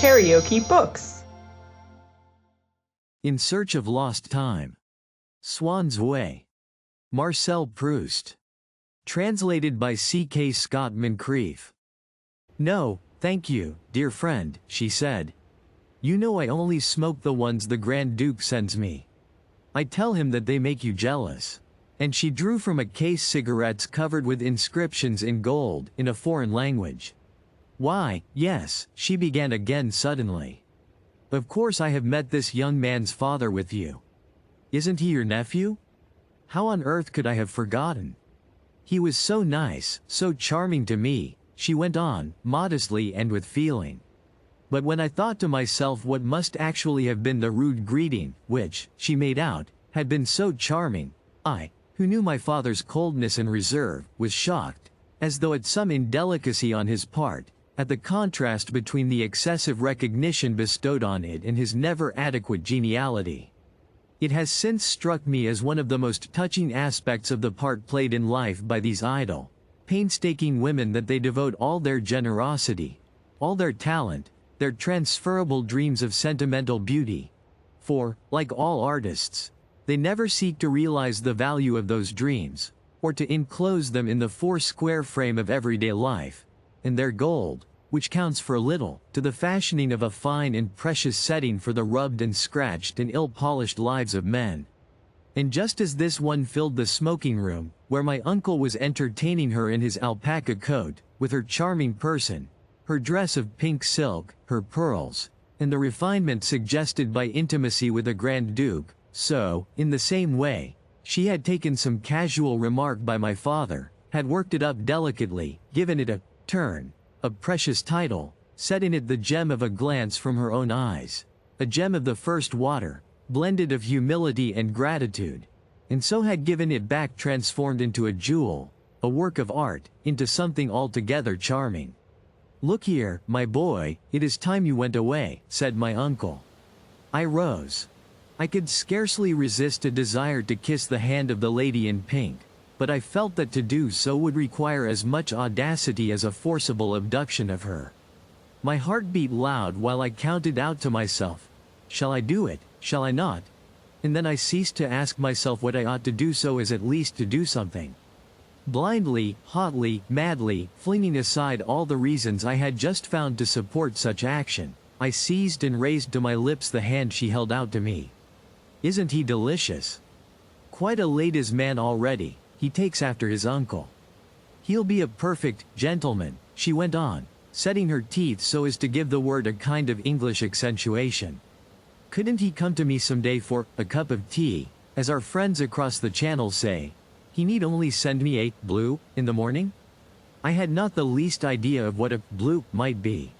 KaraokeBooks. In Search of Lost Time. Swann's Way. Marcel Proust. Translated by C.K.Scott-Moncrieff. "No, thank you, dear friend," she said. "You know I only smoke the ones the Grand Duke sends me. I tell him that they make you jealous." And she drew from a case cigarettes covered with inscriptions in gold, in a foreign language. "Why, yes," she began again suddenly. "Of course I have met this young man's father with you. Isn't he your nephew? How on earth could I have forgotten? He was so nice, so charming to me," she went on, modestly and with feeling. "But when I thought to myself what must actually have been the rude greeting, which, she made out, had been so charming, I, who knew my father's coldness and reserve, was shocked, as though at some indelicacy on his part, at the contrast between the excessive recognition bestowed on it and his never adequate geniality. It has since struck me as one of the most touching aspects of the part played in life by these idle, painstaking women that they devote all their generosity, all their talent, their transferable dreams of sentimental beauty. For, like all artists, they never seek to realize the value of those dreams, or to enclose them in the four-square frame of everyday life, and their gold, which counts for little, to the fashioning of a fine and precious setting for the rubbed and scratched and ill-polished lives of men. And just as this one filled the smoking room, where my uncle was entertaining her in his alpaca coat, with her charming person, her dress of pink silk, her pearls, and the refinement suggested by intimacy with the Grand Duke, so, in the same way, she had taken some casual remark by my father, had worked it up delicately, given it a turn, a precious title, set in it the gem of a glance from her own eyes, a gem of the first water, blended of humility and gratitude, and so had given it back transformed into a jewel, a work of art, into something altogether charming. "Look here, my boy, it is time you went away," said my uncle. I rose. I could scarcely resist a desire to kiss the hand of the lady in pink, but I felt that to do so would require as much audacity as a forcible abduction of her. My heart beat loud while I counted out to myself, "Shall I do it? Shall I not?" And then I ceased to ask myself what I ought to do so as at least to do something. Blindly, hotly, madly, flinging aside all the reasons I had just found to support such action, I seized and raised to my lips the hand she held out to me. Isn't he delicious? Quite a ladies' man already, he takes after his uncle. He'll be a perfect gentleman, she went on, setting her teeth so as to give the word a kind of English accentuation. Couldn't he come to me someday for a cup of tea, as our friends across the channel say? He need only send me a blue in the morning? I had not the least idea of what a blue might be.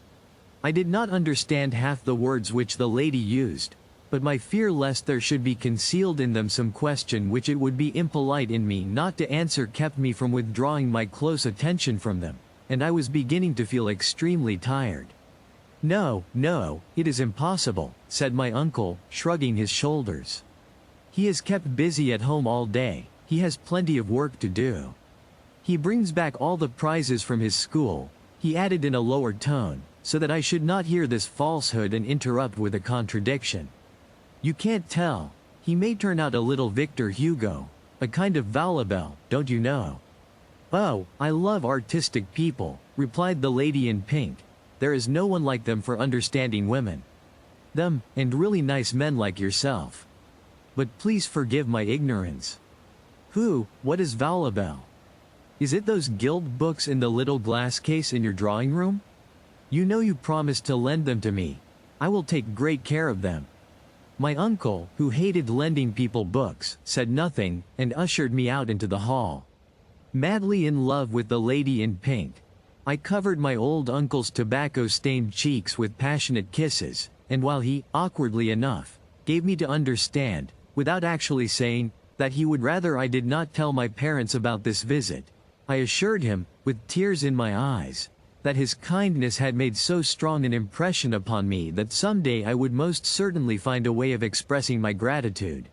I did not understand half the words which the lady used, but my fear lest there should be concealed in them some question which it would be impolite in me not to answer kept me from withdrawing my close attention from them, and I was beginning to feel extremely tired. "No, no, it is impossible," said my uncle, shrugging his shoulders. "He is kept busy at home all day, he has plenty of work to do. He brings back all the prizes from his school," he added in a lower tone, so that I should not hear this falsehood and interrupt with a contradiction. "You can't tell, he may turn out a little Victor Hugo, a kind of Vaulabelle, don't you know?" "Oh, I love artistic people," replied the lady in pink. "There is no one like them for understanding women. Them, and really nice men like yourself. But please forgive my ignorance. What is Vaulabelle? Is it those gilt books in the little glass case in your drawing room? You know you promised to lend them to me. I will take great care of them." My uncle, who hated lending people books, said nothing, and ushered me out into the hall. Madly in love with the lady in pink, I covered my old uncle's tobacco-stained cheeks with passionate kisses, and while he, awkwardly enough, gave me to understand, without actually saying, that he would rather I did not tell my parents about this visit, I assured him, with tears in my eyes, that his kindness had made so strong an impression upon me that someday I would most certainly find a way of expressing my gratitude.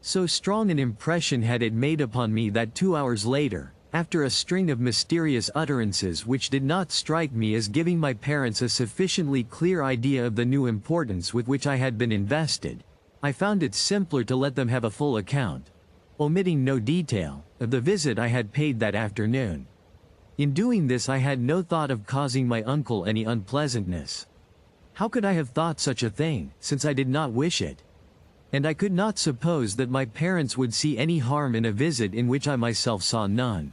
So strong an impression had it made upon me that 2 hours later, after a string of mysterious utterances which did not strike me as giving my parents a sufficiently clear idea of the new importance with which I had been invested, I found it simpler to let them have a full account, omitting no detail, of the visit I had paid that afternoon. In doing this I had no thought of causing my uncle any unpleasantness. How could I have thought such a thing, since I did not wish it? And I could not suppose that my parents would see any harm in a visit in which I myself saw none.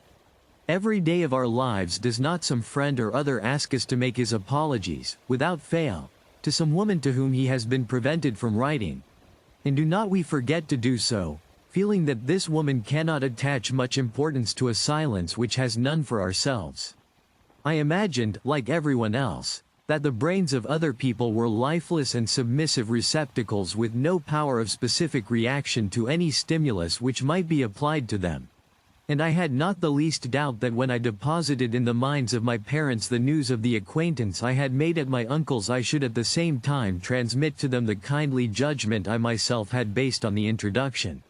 Every day of our lives does not some friend or other ask us to make his apologies, without fail, to some woman to whom he has been prevented from writing? And do not we forget to do so, feeling that this woman cannot attach much importance to a silence which has none for ourselves? I imagined, like everyone else, that the brains of other people were lifeless and submissive receptacles with no power of specific reaction to any stimulus which might be applied to them. And I had not the least doubt that when I deposited in the minds of my parents the news of the acquaintance I had made at my uncle's, I should at the same time transmit to them the kindly judgment I myself had based on the introduction.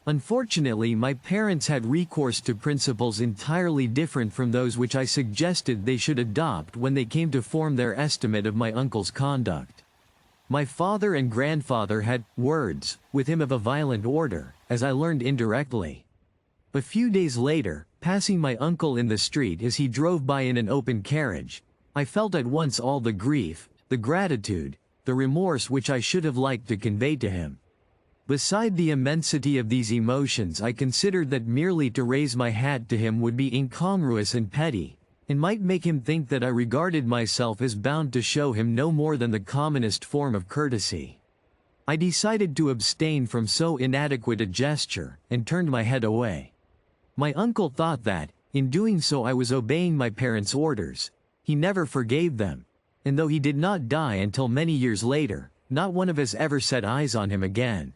Unfortunately, my parents had recourse to principles entirely different from those which I suggested they should adopt when they came to form their estimate of my uncle's conduct. My father and grandfather had words with him of a violent order, as I learned indirectly. A few days later, passing my uncle in the street as he drove by in an open carriage, I felt at once all the grief, the gratitude, the remorse which I should have liked to convey to him. Beside the immensity of these emotions, I considered that merely to raise my hat to him would be incongruous and petty, and might make him think that I regarded myself as bound to show him no more than the commonest form of courtesy. I decided to abstain from so inadequate a gesture, and turned my head away. My uncle thought that, in doing so, I was obeying my parents' orders. He never forgave them, and though he did not die until many years later, not one of us ever set eyes on him again.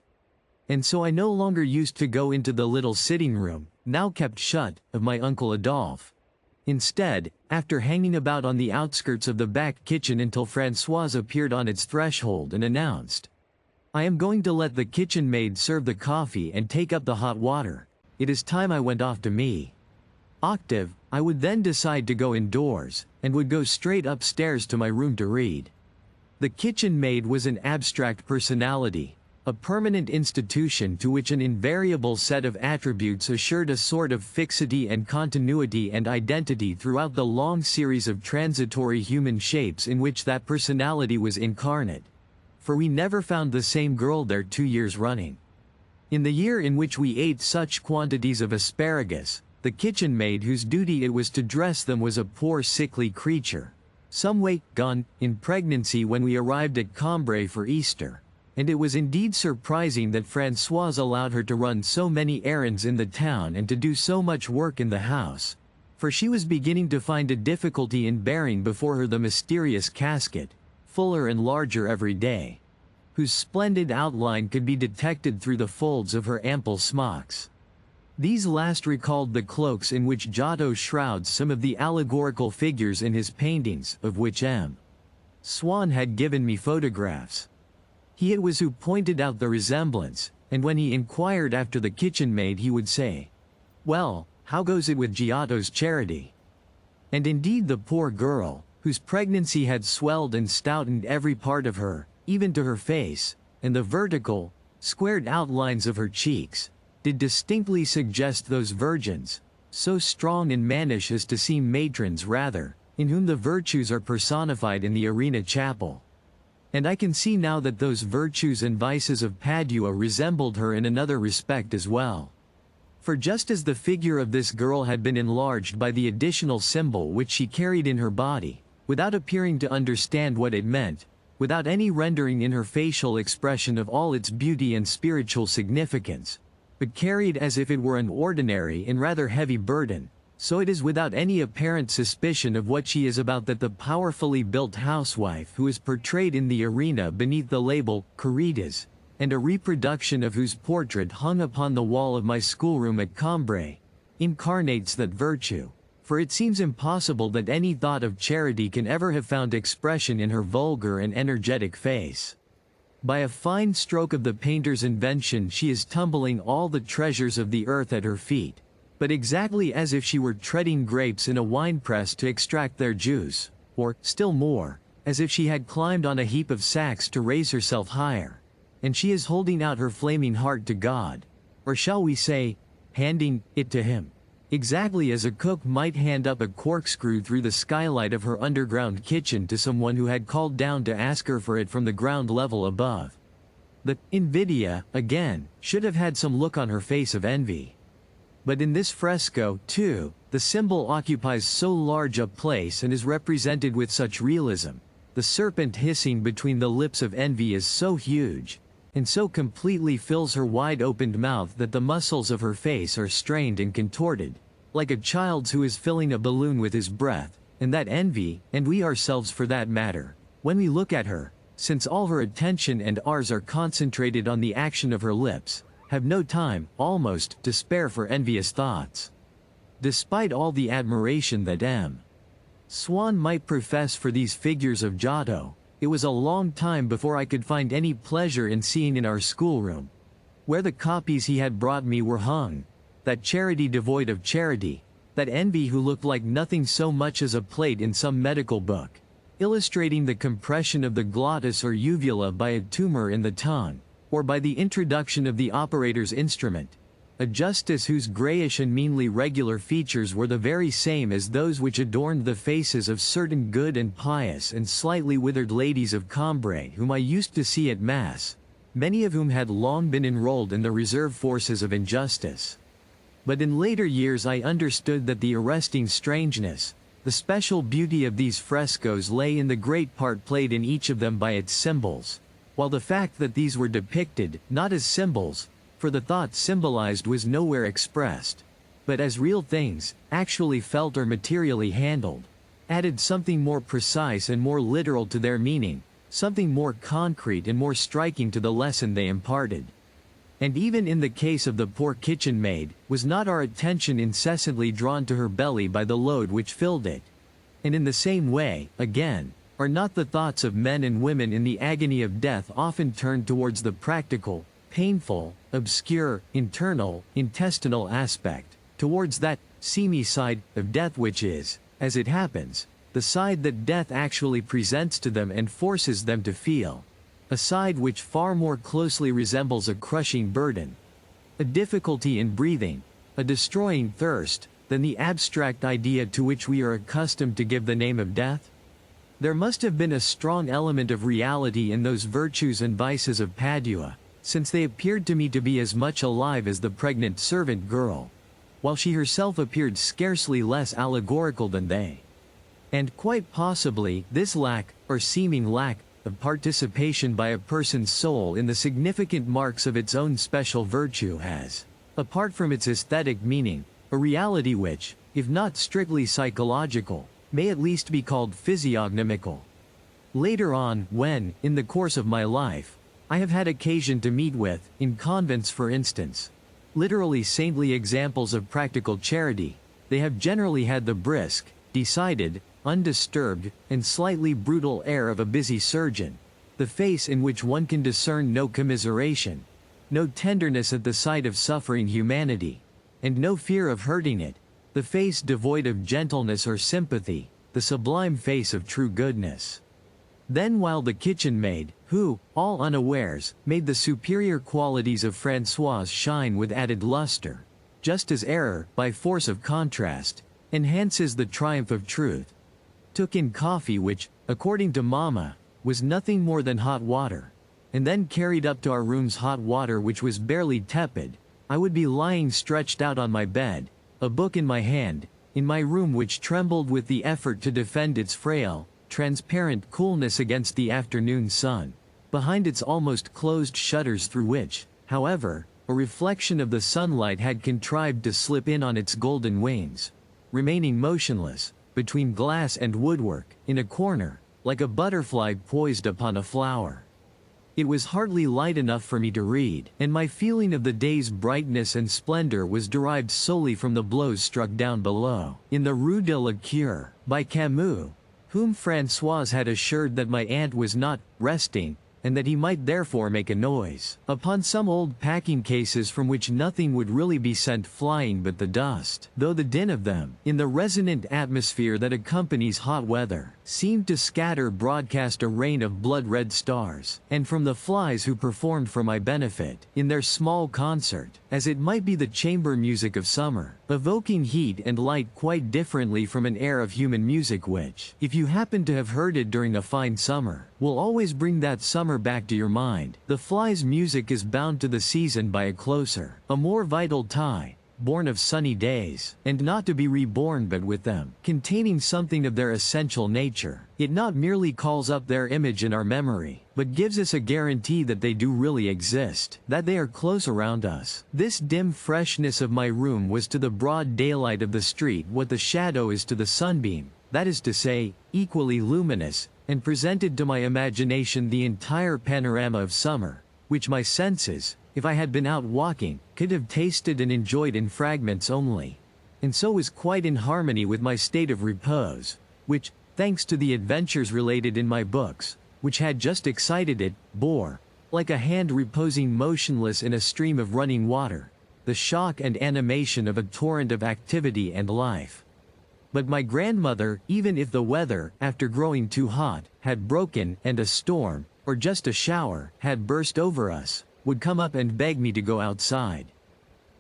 And so I no longer used to go into the little sitting room, now kept shut, of my Uncle Adolphe. Instead, after hanging about on the outskirts of the back kitchen until Françoise appeared on its threshold and announced, "I am going to let the kitchen maid serve the coffee and take up the hot water. It is time I went off to me." Octave, I would then decide to go indoors, and would go straight upstairs to my room to read. The kitchen maid was an abstract personality, a permanent institution to which an invariable set of attributes assured a sort of fixity and continuity and identity throughout the long series of transitory human shapes in which that personality was incarnate. For we never found the same girl there 2 years running. In the year in which we ate such quantities of asparagus, the kitchen maid whose duty it was to dress them was a poor sickly creature, some way gone in pregnancy when we arrived at Cambrai for Easter, and it was indeed surprising that Françoise allowed her to run so many errands in the town and to do so much work in the house, for she was beginning to find a difficulty in bearing before her the mysterious casket, fuller and larger every day, whose splendid outline could be detected through the folds of her ample smocks. These last recalled the cloaks in which Giotto shrouds some of the allegorical figures in his paintings, of which M. Swann had given me photographs. He it was who pointed out the resemblance, and when he inquired after the kitchen maid he would say, "Well, how goes it with Giotto's Charity?" And indeed the poor girl, whose pregnancy had swelled and stoutened every part of her, even to her face, and the vertical, squared outlines of her cheeks, did distinctly suggest those virgins, so strong and mannish as to seem matrons rather, in whom the virtues are personified in the Arena Chapel. And I can see now that those virtues and vices of Padua resembled her in another respect as well. For just as the figure of this girl had been enlarged by the additional symbol which she carried in her body, without appearing to understand what it meant, without any rendering in her facial expression of all its beauty and spiritual significance, but carried as if it were an ordinary and rather heavy burden, so it is without any apparent suspicion of what she is about that the powerfully built housewife who is portrayed in the arena beneath the label Caritas, and a reproduction of whose portrait hung upon the wall of my schoolroom at Cambrai, incarnates that virtue. For it seems impossible that any thought of charity can ever have found expression in her vulgar and energetic face. By a fine stroke of the painter's invention she is tumbling all the treasures of the earth at her feet, but exactly as if she were treading grapes in a winepress to extract their juice, or, still more, as if she had climbed on a heap of sacks to raise herself higher, and she is holding out her flaming heart to God, or shall we say, handing it to Him, exactly as a cook might hand up a corkscrew through the skylight of her underground kitchen to someone who had called down to ask her for it from the ground level above. The invidia, again, should have had some look on her face of envy. But in this fresco, too, the symbol occupies so large a place and is represented with such realism. The serpent hissing between the lips of envy is so huge, and so completely fills her wide-opened mouth that the muscles of her face are strained and contorted, like a child's who is filling a balloon with his breath, and that envy, and we ourselves for that matter, when we look at her, since all her attention and ours are concentrated on the action of her lips, have no time, almost, to spare for envious thoughts. Despite all the admiration that M. Swann might profess for these figures of Giotto, it was a long time before I could find any pleasure in seeing in our schoolroom, where the copies he had brought me were hung, that charity devoid of charity, that envy who looked like nothing so much as a plate in some medical book, illustrating the compression of the glottis or uvula by a tumor in the tongue, or by the introduction of the operator's instrument, a justice whose grayish and meanly regular features were the very same as those which adorned the faces of certain good and pious and slightly withered ladies of Cambrai whom I used to see at Mass, many of whom had long been enrolled in the reserve forces of injustice. But in later years I understood that the arresting strangeness, the special beauty of these frescoes lay in the great part played in each of them by its symbols, while the fact that these were depicted, not as symbols, for the thought symbolized was nowhere expressed, but as real things, actually felt or materially handled, added something more precise and more literal to their meaning, something more concrete and more striking to the lesson they imparted. And even in the case of the poor kitchen maid, was not our attention incessantly drawn to her belly by the load which filled it? And in the same way, again, are not the thoughts of men and women in the agony of death often turned towards the practical, painful, obscure, internal, intestinal aspect, towards that seamy side of death which is, as it happens, the side that death actually presents to them and forces them to feel, a side which far more closely resembles a crushing burden, a difficulty in breathing, a destroying thirst, than the abstract idea to which we are accustomed to give the name of death? There must have been a strong element of reality in those virtues and vices of Padua, since they appeared to me to be as much alive as the pregnant servant girl, while she herself appeared scarcely less allegorical than they. And quite possibly, this lack, or seeming lack, of participation by a person's soul in the significant marks of its own special virtue has, apart from its aesthetic meaning, a reality which, if not strictly psychological, may at least be called physiognomical. Later on, when, in the course of my life, I have had occasion to meet with, in convents for instance, literally saintly examples of practical charity, they have generally had the brisk, decided, undisturbed, and slightly brutal air of a busy surgeon, the face in which one can discern no commiseration, no tenderness at the sight of suffering humanity, and no fear of hurting it, the face devoid of gentleness or sympathy, the sublime face of true goodness. Then while the kitchen maid, who, all unawares, made the superior qualities of Françoise shine with added luster, just as error, by force of contrast, enhances the triumph of truth, took in coffee which, according to Mamma, was nothing more than hot water, and then carried up to our rooms hot water which was barely tepid, I would be lying stretched out on my bed, a book in my hand, in my room which trembled with the effort to defend its frail, transparent coolness against the afternoon sun, behind its almost closed shutters through which, however, a reflection of the sunlight had contrived to slip in on its golden wings, remaining motionless, between glass and woodwork, in a corner, like a butterfly poised upon a flower. It was hardly light enough for me to read, and my feeling of the day's brightness and splendor was derived solely from the blows struck down below, in the Rue de la Cure, by Camus, whom Françoise had assured that my aunt was not resting, and that he might therefore make a noise upon some old packing cases from which nothing would really be sent flying but the dust, though the din of them, in the resonant atmosphere that accompanies hot weather, seemed to scatter broadcast a rain of blood-red stars, and from the flies who performed for my benefit, in their small concert, as it might be the chamber music of summer, evoking heat and light quite differently from an air of human music which, if you happen to have heard it during a fine summer, will always bring that summer back to your mind. The flies' music is bound to the season by a closer, a more vital tie, born of sunny days, and not to be reborn but with them, containing something of their essential nature. It not merely calls up their image in our memory, but gives us a guarantee that they do really exist, that they are close around us. This dim freshness of my room was to the broad daylight of the street what the shadow is to the sunbeam, that is to say, equally luminous, and presented to my imagination the entire panorama of summer, which my senses, if I had been out walking, could have tasted and enjoyed in fragments only, and so was quite in harmony with my state of repose, which, thanks to the adventures related in my books, which had just excited it, bore, like a hand reposing motionless in a stream of running water, the shock and animation of a torrent of activity and life. But my grandmother, even if the weather, after growing too hot, had broken, and a storm, or just a shower, had burst over us, would come up and beg me to go outside.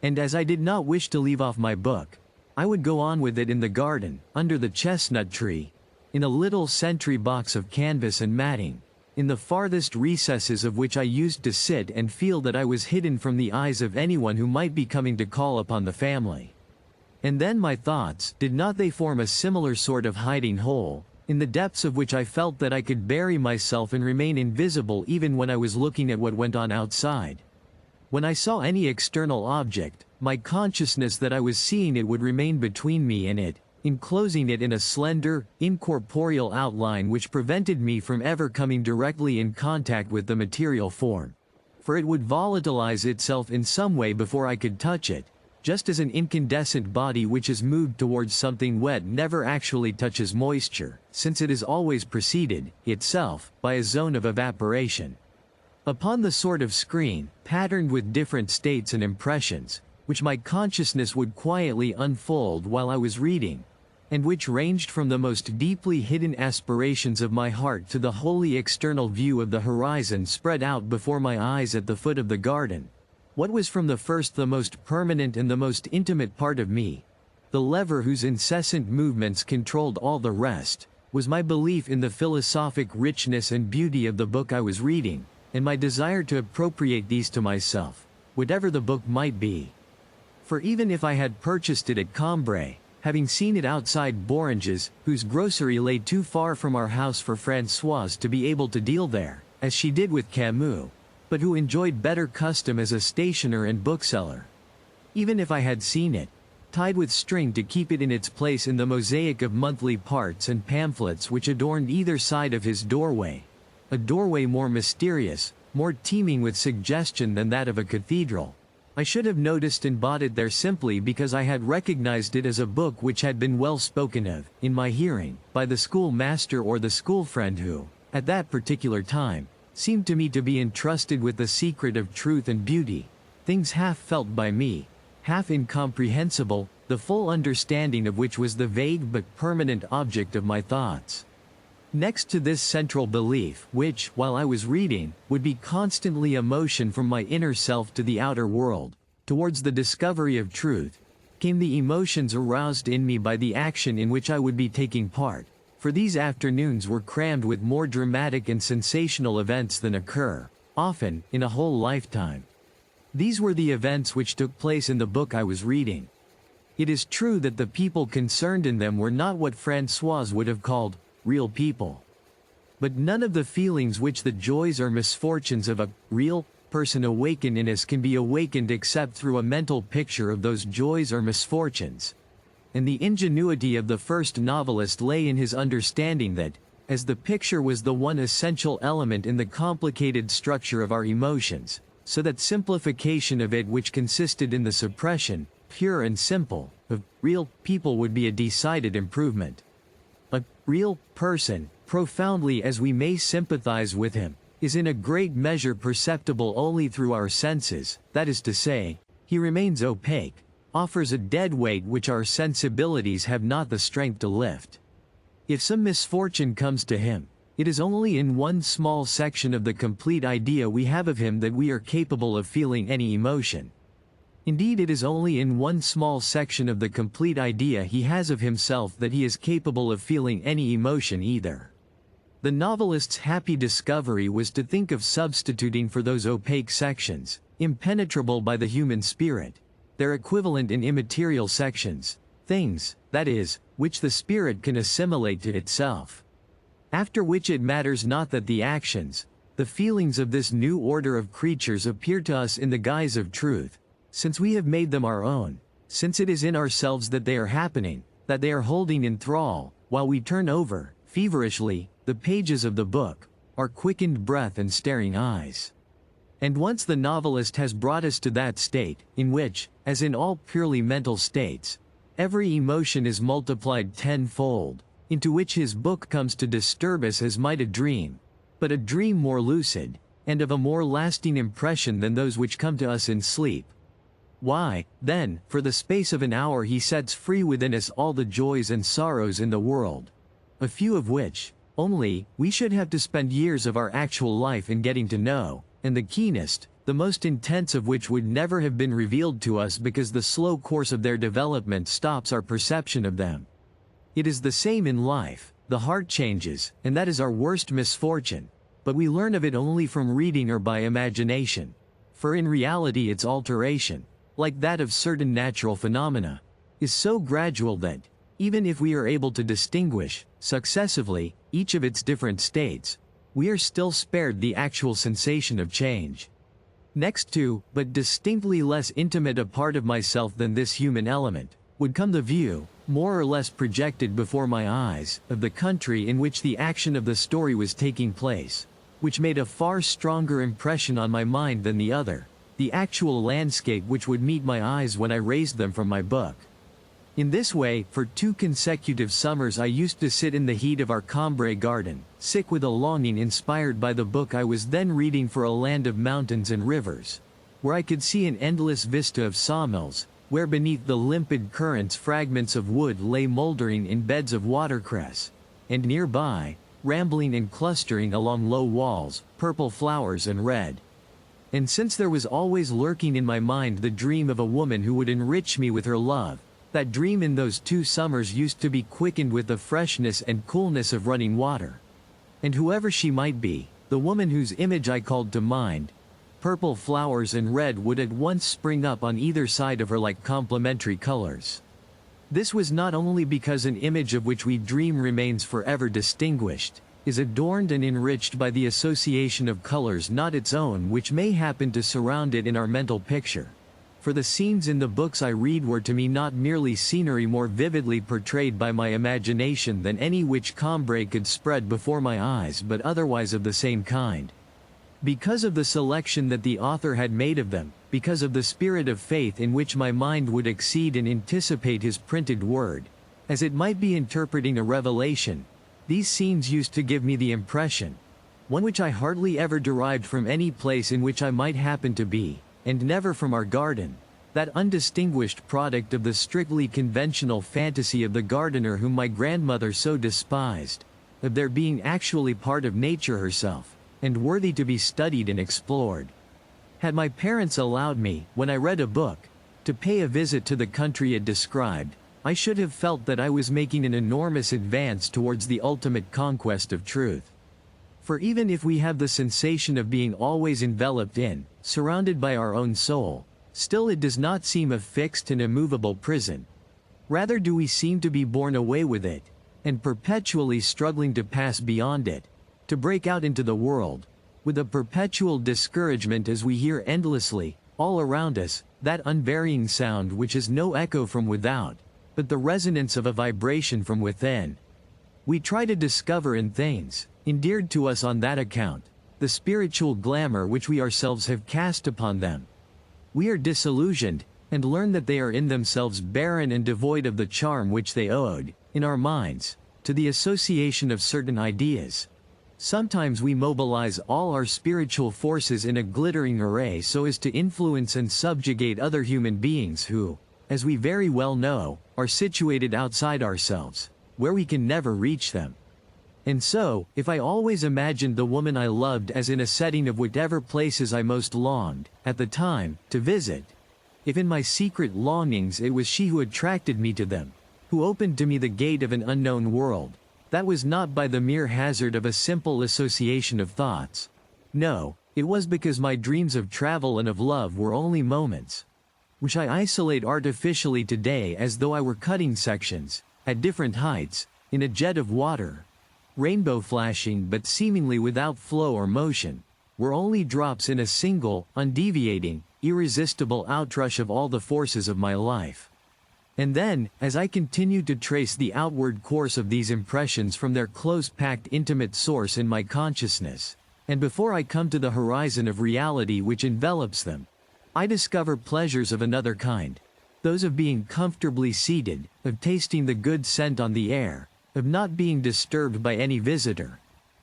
And as I did not wish to leave off my book, I would go on with it in the garden, under the chestnut tree, in a little sentry box of canvas and matting, in the farthest recesses of which I used to sit and feel that I was hidden from the eyes of anyone who might be coming to call upon the family. And then my thoughts, did not they form a similar sort of hiding hole, in the depths of which I felt that I could bury myself and remain invisible even when I was looking at what went on outside? When I saw any external object, my consciousness that I was seeing it would remain between me and it, enclosing it in a slender, incorporeal outline which prevented me from ever coming directly in contact with the material form. For it would volatilize itself in some way before I could touch it, just as an incandescent body which is moved towards something wet never actually touches moisture, since it is always preceded, itself, by a zone of evaporation. Upon the sort of screen, patterned with different states and impressions, which my consciousness would quietly unfold while I was reading, and which ranged from the most deeply hidden aspirations of my heart to the wholly external view of the horizon spread out before my eyes at the foot of the garden, what was from the first the most permanent and the most intimate part of me, the lever whose incessant movements controlled all the rest, was my belief in the philosophic richness and beauty of the book I was reading, and my desire to appropriate these to myself, whatever the book might be. For even if I had purchased it at Cambrai, having seen it outside Borange's, whose grocery lay too far from our house for Françoise to be able to deal there, as she did with Camus, but who enjoyed better custom as a stationer and bookseller. Even if I had seen it, tied with string to keep it in its place in the mosaic of monthly parts and pamphlets which adorned either side of his doorway, a doorway more mysterious, more teeming with suggestion than that of a cathedral, I should have noticed and bought it there simply because I had recognized it as a book which had been well spoken of, in my hearing, by the schoolmaster or the school friend who, at that particular time, seemed to me to be entrusted with the secret of truth and beauty, things half felt by me, half incomprehensible, the full understanding of which was the vague but permanent object of my thoughts. Next to this central belief, which, while I was reading, would be constantly a motion from my inner self to the outer world, towards the discovery of truth, came the emotions aroused in me by the action in which I would be taking part, for these afternoons were crammed with more dramatic and sensational events than occur, often, in a whole lifetime. These were the events which took place in the book I was reading. It is true that the people concerned in them were not what Françoise would have called real people. But none of the feelings which the joys or misfortunes of a real person awaken in us can be awakened except through a mental picture of those joys or misfortunes. And the ingenuity of the first novelist lay in his understanding that, as the picture was the one essential element in the complicated structure of our emotions, so that simplification of it which consisted in the suppression, pure and simple, of real people would be a decided improvement. A real person, profoundly as we may sympathize with him, is in a great measure perceptible only through our senses, that is to say, he remains opaque, offers a dead weight which our sensibilities have not the strength to lift. If some misfortune comes to him, it is only in one small section of the complete idea we have of him that we are capable of feeling any emotion. Indeed, it is only in one small section of the complete idea he has of himself that he is capable of feeling any emotion either. The novelist's happy discovery was to think of substituting for those opaque sections, impenetrable by the human spirit, their equivalent in immaterial sections, things, that is, which the spirit can assimilate to itself. After which it matters not that the actions, the feelings of this new order of creatures appear to us in the guise of truth, since we have made them our own, since it is in ourselves that they are happening, that they are holding in thrall, while we turn over, feverishly, the pages of the book, our quickened breath and staring eyes. And once the novelist has brought us to that state, in which, as in all purely mental states, every emotion is multiplied tenfold, into which his book comes to disturb us as might a dream, but a dream more lucid, and of a more lasting impression than those which come to us in sleep. Why, then, for the space of an hour he sets free within us all the joys and sorrows in the world, a few of which, only, we should have to spend years of our actual life in getting to know, and the keenest, the most intense of which would never have been revealed to us because the slow course of their development stops our perception of them. It is the same in life, the heart changes, and that is our worst misfortune, but we learn of it only from reading or by imagination, for in reality its alteration, like that of certain natural phenomena, is so gradual that, even if we are able to distinguish, successively, each of its different states, we are still spared the actual sensation of change. Next to, but distinctly less intimate a part of myself than this human element, would come the view, more or less projected before my eyes, of the country in which the action of the story was taking place, which made a far stronger impression on my mind than the other, the actual landscape which would meet my eyes when I raised them from my book. In this way, for 2 consecutive summers I used to sit in the heat of our Cambrai garden, sick with a longing inspired by the book I was then reading for a land of mountains and rivers, where I could see an endless vista of sawmills, where beneath the limpid currents fragments of wood lay moldering in beds of watercress, and nearby, rambling and clustering along low walls, purple flowers and red. And since there was always lurking in my mind the dream of a woman who would enrich me with her love, that dream in those 2 summers used to be quickened with the freshness and coolness of running water. And whoever she might be, the woman whose image I called to mind, purple flowers and red would at once spring up on either side of her like complementary colors. This was not only because an image of which we dream remains forever distinguished, is adorned and enriched by the association of colors not its own which may happen to surround it in our mental picture. For the scenes in the books I read were to me not merely scenery more vividly portrayed by my imagination than any which Cambrai could spread before my eyes, but otherwise of the same kind. Because of the selection that the author had made of them, because of the spirit of faith in which my mind would exceed and anticipate his printed word, as it might be interpreting a revelation, these scenes used to give me the impression, one which I hardly ever derived from any place in which I might happen to be, and never from our garden, that undistinguished product of the strictly conventional fantasy of the gardener whom my grandmother so despised, of their being actually part of nature herself, and worthy to be studied and explored. Had my parents allowed me, when I read a book, to pay a visit to the country it described, I should have felt that I was making an enormous advance towards the ultimate conquest of truth. For even if we have the sensation of being always enveloped in, surrounded by our own soul, still it does not seem a fixed and immovable prison. Rather do we seem to be borne away with it, and perpetually struggling to pass beyond it, to break out into the world, with a perpetual discouragement as we hear endlessly, all around us, that unvarying sound which is no echo from without, but the resonance of a vibration from within. We try to discover in things, endeared to us on that account, the spiritual glamour which we ourselves have cast upon them. We are disillusioned, and learn that they are in themselves barren and devoid of the charm which they owed, in our minds, to the association of certain ideas. Sometimes we mobilize all our spiritual forces in a glittering array so as to influence and subjugate other human beings who, as we very well know, are situated outside ourselves, where we can never reach them. And so, if I always imagined the woman I loved as in a setting of whatever places I most longed, at the time, to visit, if in my secret longings it was she who attracted me to them, who opened to me the gate of an unknown world, that was not by the mere hazard of a simple association of thoughts. No, it was because my dreams of travel and of love were only moments, which I isolate artificially today as though I were cutting sections, at different heights, in a jet of water, rainbow flashing but seemingly without flow or motion, were only drops in a single, undeviating, irresistible outrush of all the forces of my life. And then, as I continued to trace the outward course of these impressions from their close-packed intimate source in my consciousness, and before I come to the horizon of reality which envelops them, I discover pleasures of another kind, those of being comfortably seated, of tasting the good scent on the air, of not being disturbed by any visitor,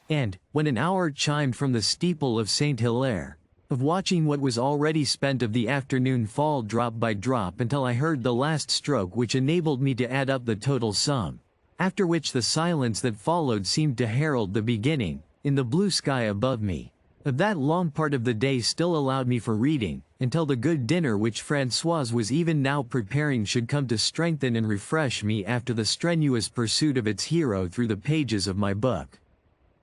and, when an hour chimed from the steeple of St. Hilaire, of watching what was already spent of the afternoon fall drop by drop until I heard the last stroke which enabled me to add up the total sum, after which the silence that followed seemed to herald the beginning, in the blue sky above me, of that long part of the day still allowed me for reading, until the good dinner which Françoise was even now preparing should come to strengthen and refresh me after the strenuous pursuit of its hero through the pages of my book.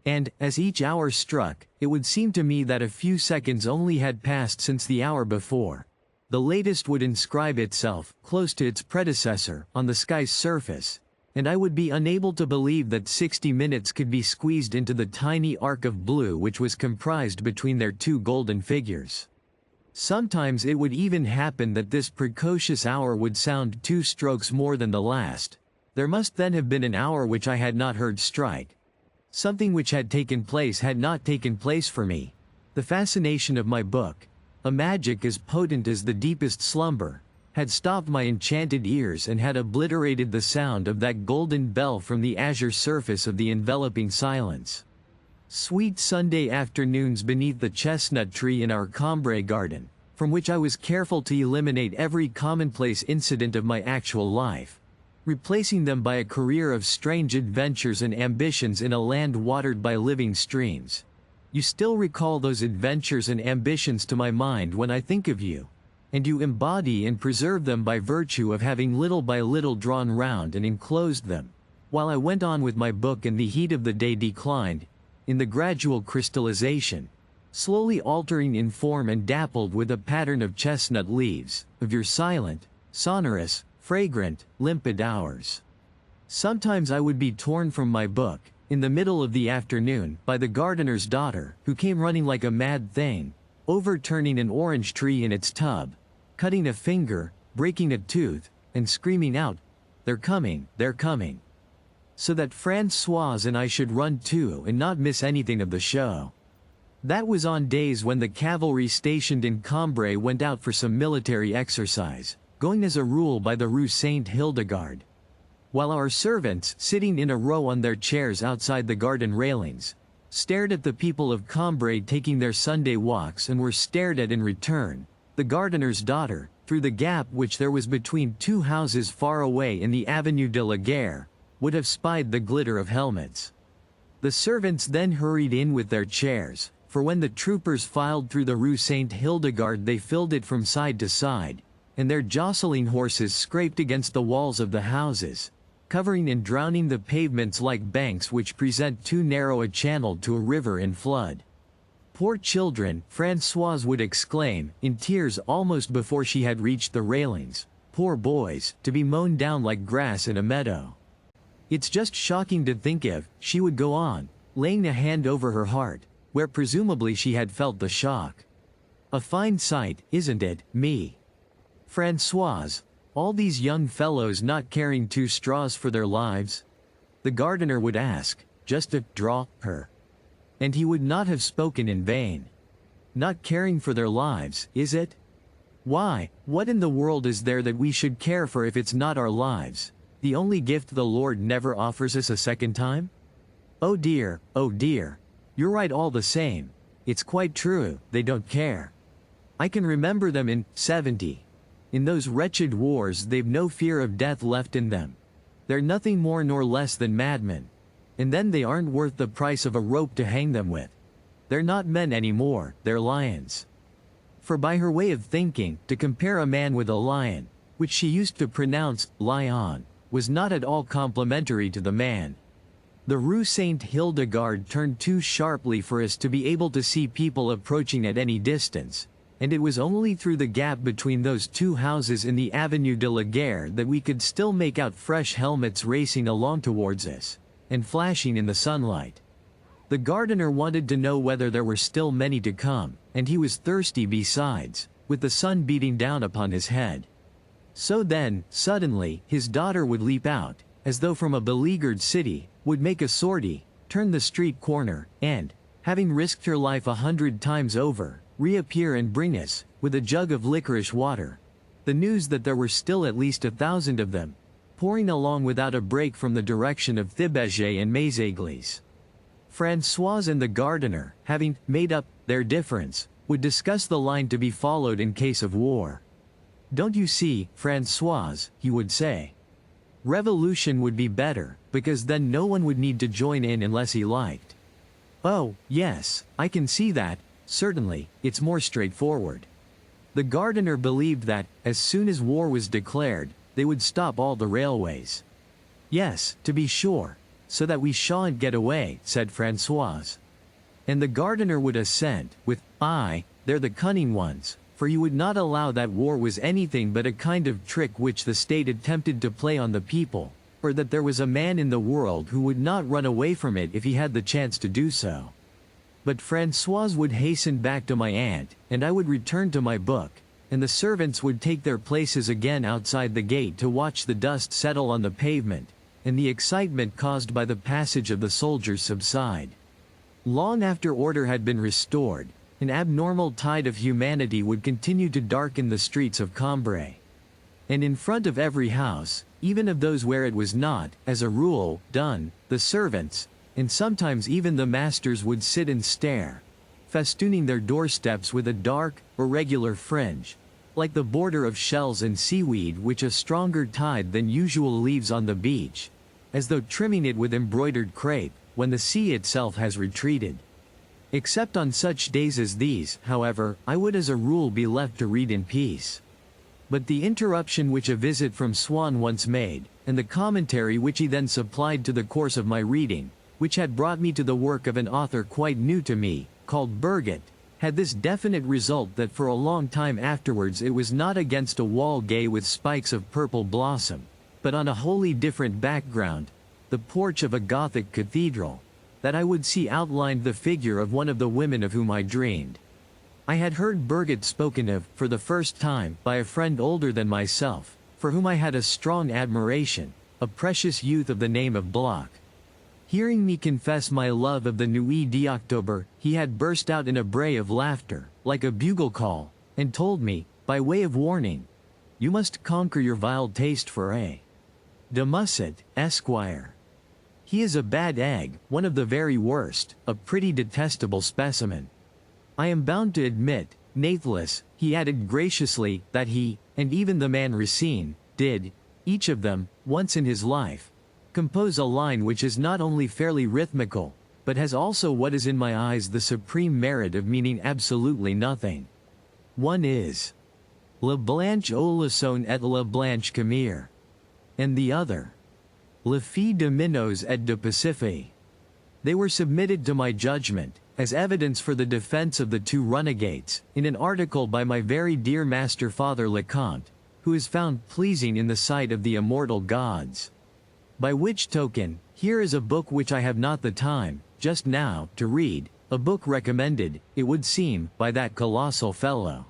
And, as each hour struck, it would seem to me that a few seconds only had passed since the hour before. The latest would inscribe itself, close to its predecessor, on the sky's surface, and I would be unable to believe that 60 minutes could be squeezed into the tiny arc of blue which was comprised between their two golden figures. Sometimes it would even happen that this precocious hour would sound 2 strokes more than the last. There must then have been an hour which I had not heard strike. Something which had not taken place for me. The fascination of my book, a magic as potent as the deepest slumber, had stopped my enchanted ears and had obliterated the sound of that golden bell from the azure surface of the enveloping silence. Sweet Sunday afternoons beneath the chestnut tree in our Cambrai garden, from which I was careful to eliminate every commonplace incident of my actual life, replacing them by a career of strange adventures and ambitions in a land watered by living streams. You still recall those adventures and ambitions to my mind when I think of you, and you embody and preserve them by virtue of having little by little drawn round and enclosed them, while I went on with my book and the heat of the day declined, in the gradual crystallization, slowly altering in form and dappled with a pattern of chestnut leaves, of your silent, sonorous, fragrant, limpid hours. Sometimes I would be torn from my book, in the middle of the afternoon, by the gardener's daughter, who came running like a mad thing, overturning an orange tree in its tub, cutting a finger, breaking a tooth, and screaming out, "They're coming, they're coming," so that Françoise and I should run too and not miss anything of the show. That was on days when the cavalry stationed in Cambrai went out for some military exercise, going as a rule by the Rue Sainte-Hildegarde, while our servants, sitting in a row on their chairs outside the garden railings, stared at the people of Cambrai taking their Sunday walks and were stared at in return. The gardener's daughter, through the gap which there was between 2 houses far away in the Avenue de la Guerre, would have spied the glitter of helmets. The servants then hurried in with their chairs, for when the troopers filed through the Rue Sainte-Hildegarde they filled it from side to side, and their jostling horses scraped against the walls of the houses, covering and drowning the pavements like banks which present too narrow a channel to a river in flood. "Poor children," Françoise would exclaim, in tears almost before she had reached the railings, "poor boys, to be mown down like grass in a meadow. It's just shocking to think of," she would go on, laying a hand over her heart, where presumably she had felt the shock. "A fine sight, isn't it, me? Françoise, all these young fellows not caring 2 straws for their lives?" The gardener would ask, just to draw her. And he would not have spoken in vain. Not caring for their lives, is it? Why, what in the world is there that we should care for if it's not our lives, the only gift the Lord never offers us a second time? Oh dear, You're right all the same. It's quite true, they don't care. I can remember them in 70. In those wretched wars they've no fear of death left in them. They're nothing more nor less than madmen. And then they aren't worth the price of a rope to hang them with. They're not men anymore, they're lions. For by her way of thinking, to compare a man with a lion, which she used to pronounce lion, was not at all complimentary to the man. The Rue Saint Hildegard turned too sharply for us to be able to see people approaching at any distance, and it was only through the gap between those two houses in the Avenue de la Guerre that we could still make out fresh helmets racing along towards us, and flashing in the sunlight. The gardener wanted to know whether there were still many to come, and he was thirsty besides, with the sun beating down upon his head. So then, suddenly, his daughter would leap out, as though from a beleaguered city, would make a sortie, turn the street corner, and, having risked her life 100 times over, reappear and bring us, with a jug of licorice water, the news that there were still at least 1,000 of them, pouring along without a break from the direction of Thibége and Méséglise. Françoise and the gardener, having made up their difference, would discuss the line to be followed in case of war. "Don't you see, Françoise," he would say. "Revolution would be better, because then no one would need to join in unless he liked." "Oh, yes, I can see that, certainly, it's more straightforward." The gardener believed that, as soon as war was declared, they would stop all the railways. "Yes, to be sure, so that we shan't get away," said Françoise. And the gardener would assent, with, "Aye, they're the cunning ones, for you would not allow that war was anything but a kind of trick which the state attempted to play on the people, or that there was a man in the world who would not run away from it if he had the chance to do so." But Françoise would hasten back to my aunt, and I would return to my book, and the servants would take their places again outside the gate to watch the dust settle on the pavement, and the excitement caused by the passage of the soldiers subside. Long after order had been restored, an abnormal tide of humanity would continue to darken the streets of Cambrai. And in front of every house, even of those where it was not, as a rule, done, the servants, and sometimes even the masters would sit and stare, festooning their doorsteps with a dark, irregular fringe, like the border of shells and seaweed which a stronger tide than usual leaves on the beach, as though trimming it with embroidered crape, when the sea itself has retreated. Except on such days as these, however, I would as a rule be left to read in peace. But the interruption which a visit from Swann once made, and the commentary which he then supplied to the course of my reading, which had brought me to the work of an author quite new to me, called Burgot, had this definite result that for a long time afterwards it was not against a wall gay with spikes of purple blossom, but on a wholly different background, the porch of a Gothic cathedral, that I would see outlined the figure of one of the women of whom I dreamed. I had heard Burgot spoken of, for the first time, by a friend older than myself, for whom I had a strong admiration, a precious youth of the name of Bloch. Hearing me confess my love of the Nuit d'Octobre, he had burst out in a bray of laughter, like a bugle call, and told me, by way of warning, "You must conquer your vile taste for a de Musset, Esquire. He is a bad egg, one of the very worst, a pretty detestable specimen. I am bound to admit, Nathless," he added graciously, "that he, and even the man Racine, did, each of them, once in his life, compose a line which is not only fairly rhythmical, but has also what is in my eyes the supreme merit of meaning absolutely nothing. One is La Blanche au Leçon et La Blanche Camire, and the other La Fille de Minos et de Pacifique. They were submitted to my judgment, as evidence for the defense of the two runagates, in an article by my very dear master Father Leconte, who is found pleasing in the sight of the immortal gods. By which token, here is a book which I have not the time, just now, to read, a book recommended, it would seem, by that colossal fellow.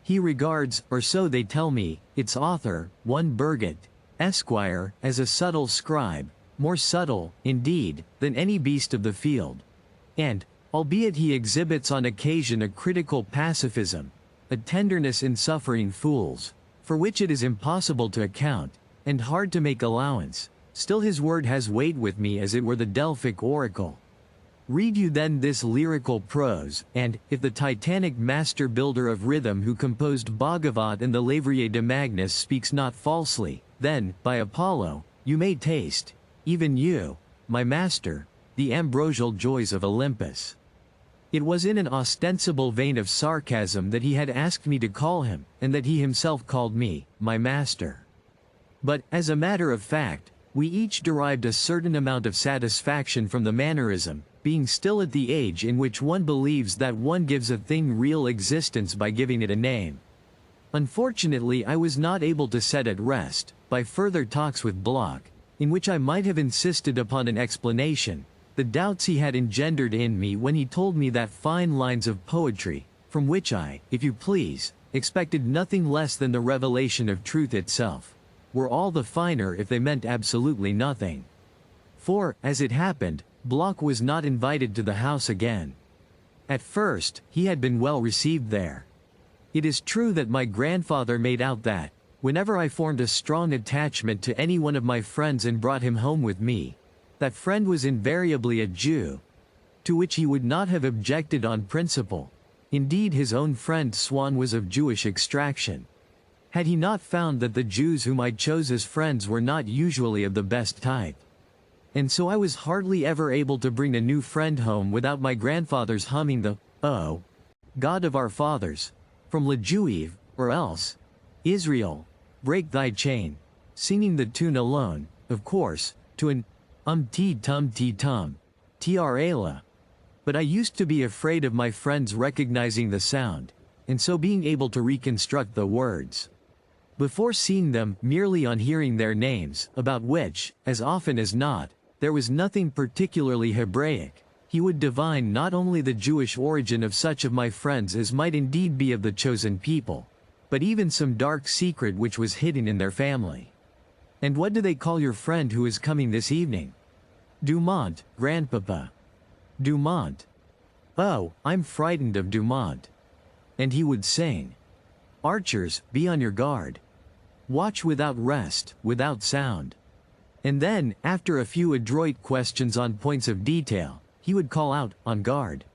He regards, or so they tell me, its author, one Burgot, Esquire, as a subtle scribe, more subtle, indeed, than any beast of the field. And, albeit he exhibits on occasion a critical pacifism, a tenderness in suffering fools, for which it is impossible to account, and hard to make allowance, still his word has weight with me as it were the Delphic oracle. Read you then this lyrical prose, and, if the titanic master builder of rhythm who composed Bhagavat and the Lavrier de Magnus speaks not falsely, then, by Apollo, you may taste, even you, my master, the ambrosial joys of Olympus. It was in an ostensible vein of sarcasm that he had asked me to call him, and that he himself called me, my master. But, as a matter of fact, we each derived a certain amount of satisfaction from the mannerism, being still at the age in which one believes that one gives a thing real existence by giving it a name. Unfortunately, I was not able to set at rest, by further talks with Bloch, in which I might have insisted upon an explanation, the doubts he had engendered in me when he told me that fine lines of poetry, from which I, if you please, expected nothing less than the revelation of truth itself, were all the finer if they meant absolutely nothing. For, as it happened, Bloch was not invited to the house again. At first, he had been well received there. It is true that my grandfather made out that, whenever I formed a strong attachment to any one of my friends and brought him home with me, that friend was invariably a Jew, to which he would not have objected on principle. Indeed, his own friend Swann was of Jewish extraction. Had he not found that the Jews whom I chose as friends were not usually of the best type. And so I was hardly ever able to bring a new friend home without my grandfather's humming the, "Oh, God of our fathers," from Le Juive, or else, "Israel, break thy chain," singing the tune alone, of course, to an tum trala. But I used to be afraid of my friends recognizing the sound, and so being able to reconstruct the words. Before seeing them, merely on hearing their names, about which, as often as not, there was nothing particularly Hebraic, he would divine not only the Jewish origin of such of my friends as might indeed be of the chosen people, but even some dark secret which was hidden in their family. "And what do they call your friend who is coming this evening?" "Dumont, grandpapa." "Dumont? Oh, I'm frightened of Dumont." And he would sing, "Archers, be on your guard. Watch without rest, without sound." And then, after a few adroit questions on points of detail, he would call out, "On guard."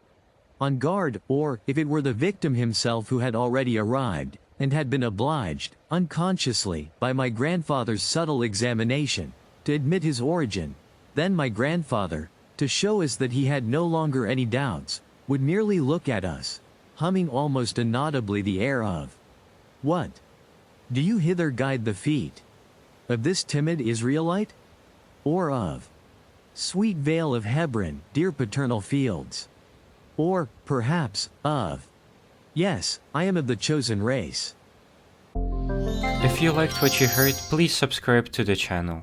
On guard, or, if it were the victim himself who had already arrived, and had been obliged, unconsciously, by my grandfather's subtle examination, to admit his origin, then my grandfather, to show us that he had no longer any doubts, would merely look at us, humming almost inaudibly the air of, "What? Do you hither guide the feet of this timid Israelite?" Or of, "Sweet vale of Hebron, dear paternal fields." Or, perhaps, of, "Yes, I am of the chosen race." If you liked what you heard, please subscribe to the channel.